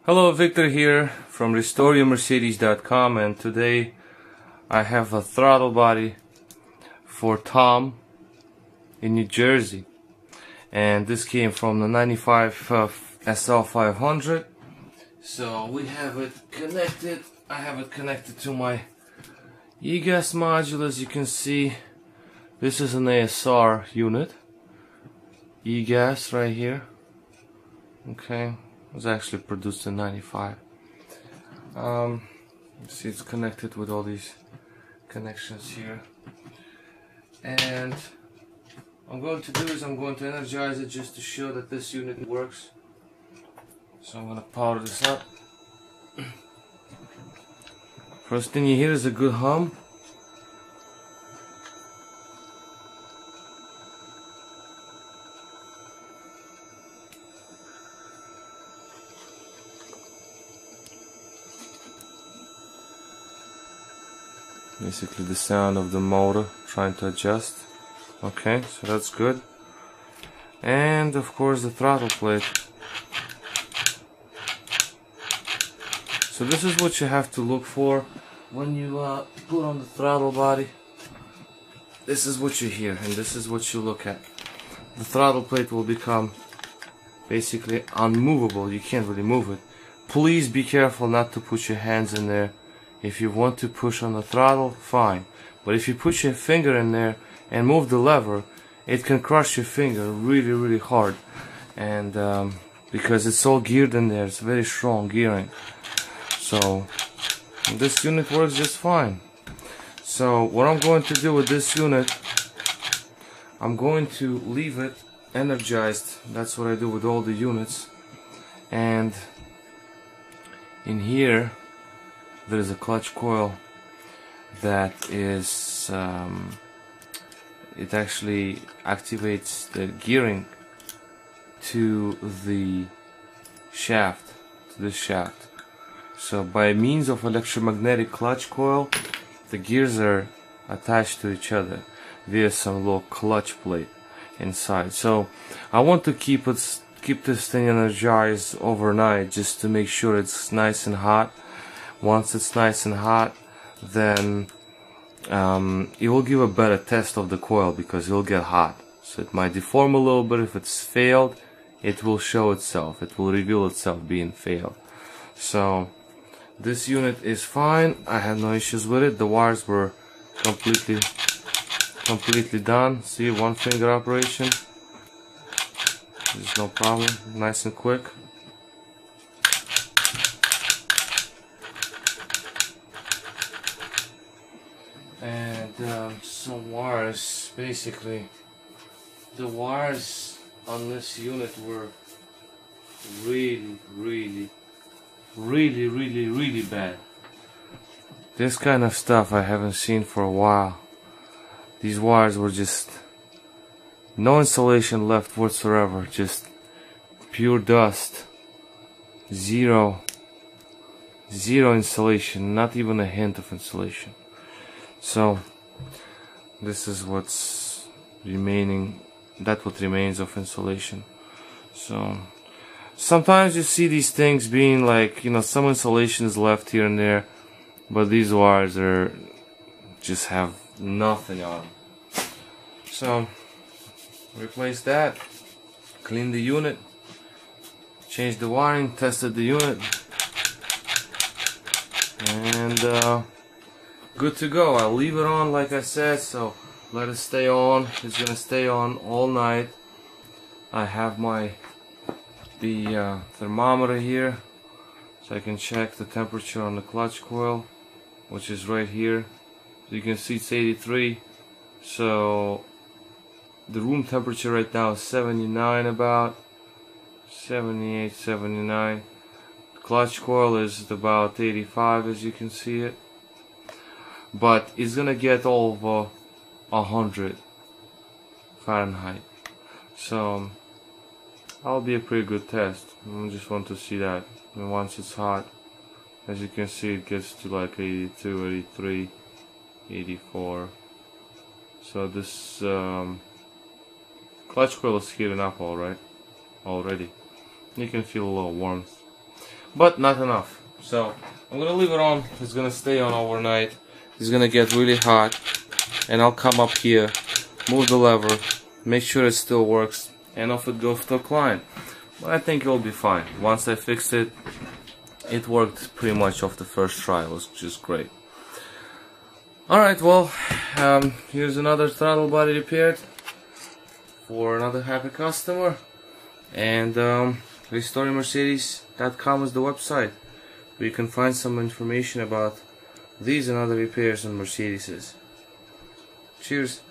Hello, Victor here from RestoreYourMercedes.com, and today I have a throttle body for Tom in New Jersey, and this came from the 95 SL500. So we have it connected. I have it connected to my e-gas module. As you can see, this is an ASR unit, e-gas right here. Okay, it was actually produced in 95. You see it's connected with all these connections here, and I'm going to do is I'm going to energize it just to show that this unit works. So I'm going to power this up. First thing you hear is a good hum. Basically the sound of the motor trying to adjust. Okay, so that's good. And of course the throttle plate. So this is what you have to look for when you put on the throttle body. This is what you hear and this is what you look at. The throttle plate will become basically unmovable. You can't really move it. Please be careful not to put your hands in there. If you want to push on the throttle, fine. But if you put your finger in there and move the lever, it can crush your finger really hard. And because it's all geared in there, it's very strong gearing. So this unit works just fine. So what I'm going to do with this unit, I'm going to leave it energized. That's what I do with all the units. And in here there is a clutch coil that is it actually activates the gearing to the shaft, to this shaft. So by means of electromagnetic clutch coil, the gears are attached to each other via some little clutch plate inside. So I want to keep this thing energized overnight just to make sure it's nice and hot. Once it's nice and hot, then it will give a better test of the coil because it will get hot. So it might deform a little bit. If it's failed, it will show itself. It will reveal itself being failed. So this unit is fine. I had no issues with it. The wires were completely done. See, one finger operation. There's no problem. Nice and quick. And some wires, basically the wires on this unit were really bad. This kind of stuff I haven't seen for a while. These wires were just no insulation left whatsoever, just pure dust, zero insulation, not even a hint of insulation. So this is what's remaining, that's what remains of insulation. So sometimes you see these things being like, you know, some insulation is left here and there, but these wires are just have nothing on them. So replace that, clean the unit, change the wiring, tested the unit, and good to go. I'll leave it on like I said, so let it stay on. It's gonna stay on all night. I have the thermometer here, so I can check the temperature on the clutch coil, which is right here. So you can see it's 83. So the room temperature right now is 79, about 78, 79. The clutch coil is about 85, as you can see it. But it's gonna get over 100 Fahrenheit. So that'll be a pretty good test. I just want to see that. And once it's hot, as you can see, it gets to like 82, 83, 84. So this clutch coil is heating up already. You can feel a little warmth. but not enough. So I'm gonna leave it on. It's gonna stay on overnight. It's gonna get really hot, and I'll come up here, move the lever, make sure it still works, and off it goes to a client. But I think it'll be fine. Once I fixed it, it worked pretty much off the first try. It was just great. Alright, well, here's another throttle body repaired for another happy customer. And restoringmercedes.com is the website where you can find some information about these and other repairs on Mercedeses. Cheers.